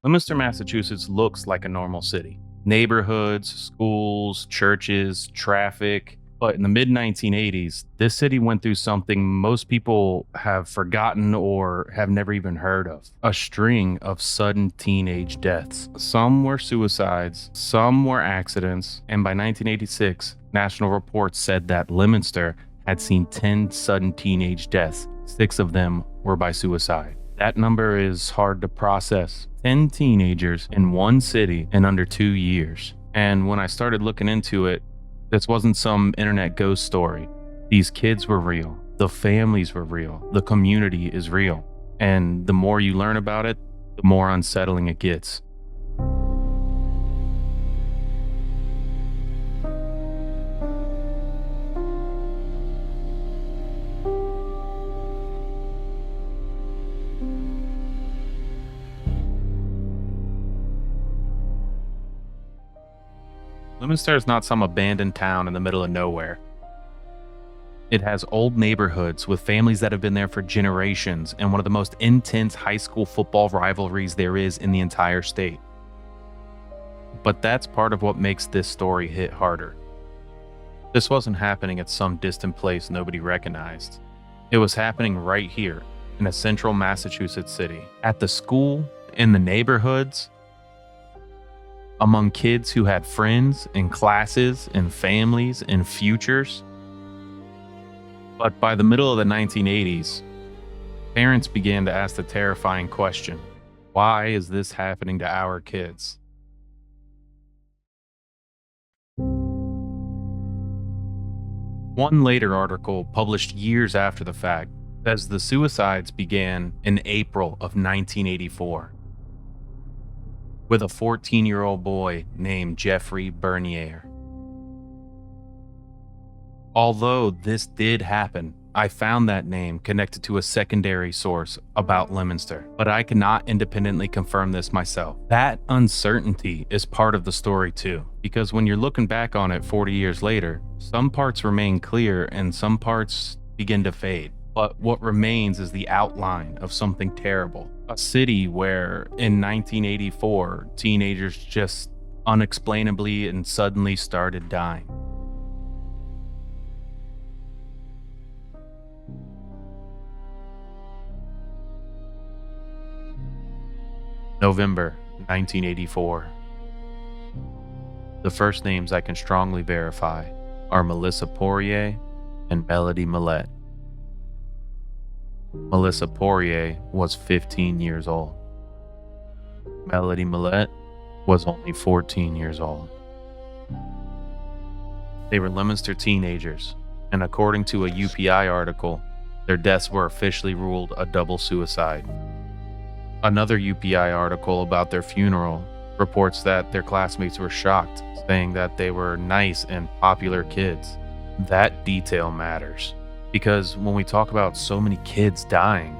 Leominster, Massachusetts looks like a normal city. Neighborhoods, schools, churches, traffic. But in the mid 1980s, this city went through something most people have forgotten or have never even heard of: a string of sudden teenage deaths. Some were suicides, some were accidents, and by 1986, national reports said that Leominster had seen 10 sudden teenage deaths. 6 of them were by suicide. That number is hard to process. 10 teenagers in one city in under 2 years. And when I started looking into it, this wasn't some internet ghost story. These kids were real. The families were real. The community is real. And the more you learn about it, the more unsettling it gets. Leominster is not some abandoned town in the middle of nowhere. It has old neighborhoods with families that have been there for generations and one of the most intense high school football rivalries there is in the entire state. But that's part of what makes this story hit harder. This wasn't happening at some distant place nobody recognized. It was happening right here in a central Massachusetts city, at the school, in the neighborhoods, among kids who had friends and classes and families and futures. But by the middle of the 1980s, parents began to ask the terrifying question: why is this happening to our kids? One later article, published years after the fact, says the suicides began in April of 1984. With a 14-year-old boy named Jeffery Bernier. Although this did happen, I found that name connected to a secondary source about Leominster, but I cannot independently confirm this myself. That uncertainty is part of the story too, because when you're looking back on it 40 years later, some parts remain clear and some parts begin to fade. But what remains is the outline of something terrible. A city where, in 1984, teenagers just unexplainably and suddenly started dying. November 1984. The first names I can strongly verify are Melissa Poirier and Melody Maillet. Melissa Poirier was 15 years old. Melody Maillet was only 14 years old. They were Leominster teenagers, and according to a UPI article, their deaths were officially ruled a double suicide. Another UPI article about their funeral reports that their classmates were shocked, saying that they were nice and popular kids. That detail matters. Because when we talk about so many kids dying,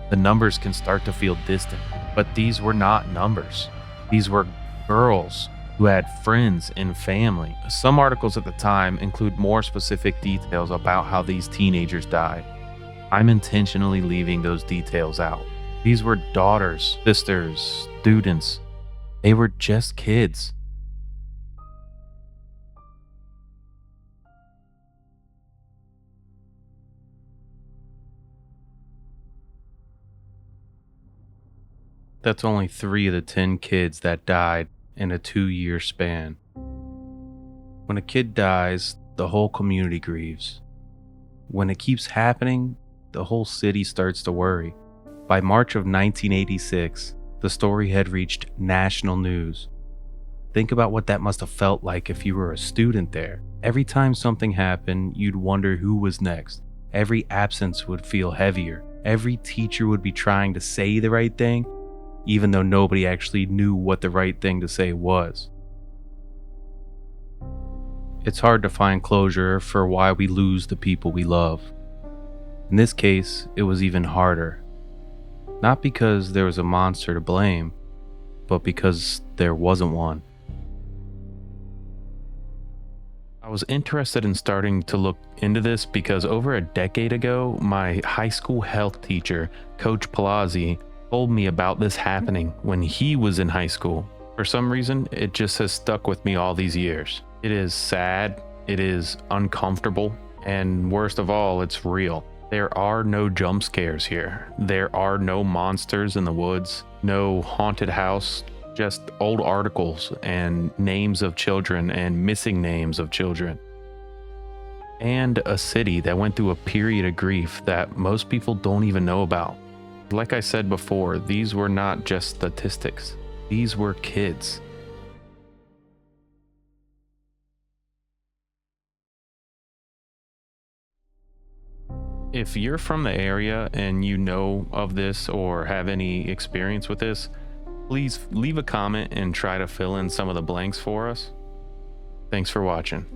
the numbers can start to feel distant. But these were not numbers. These were girls who had friends and family. Some articles at the time include more specific details about how these teenagers died. I'm intentionally leaving those details out. These were daughters, sisters, students. They were just kids. That's only 3 of the 10 kids that died in a 2-year span. When a kid dies, the whole community grieves. When it keeps happening, the whole city starts to worry. By March of 1986, the story had reached national news. Think about what that must have felt like if you were a student there. Every time something happened, you'd wonder who was next. Every absence would feel heavier. Every teacher would be trying to say the right thing, even though nobody actually knew what the right thing to say was. It's hard to find closure for why we lose the people we love. In this case, it was even harder. Not because there was a monster to blame, but because there wasn't one. I was interested in starting to look into this because over a decade ago, my high school health teacher, Coach Palazzi, told me about this happening when he was in high school. For some reason, it just has stuck with me all these years. It is sad, it is uncomfortable, and worst of all, it's real. There are no jump scares here. There are no monsters in the woods, no haunted house, just old articles and names of children and missing names of children. And a city that went through a period of grief that most people don't even know about. Like I said before, these were not just statistics. These were kids. If you're from the area and you know of this or have any experience with this, please leave a comment and try to fill in some of the blanks for us. Thanks for watching.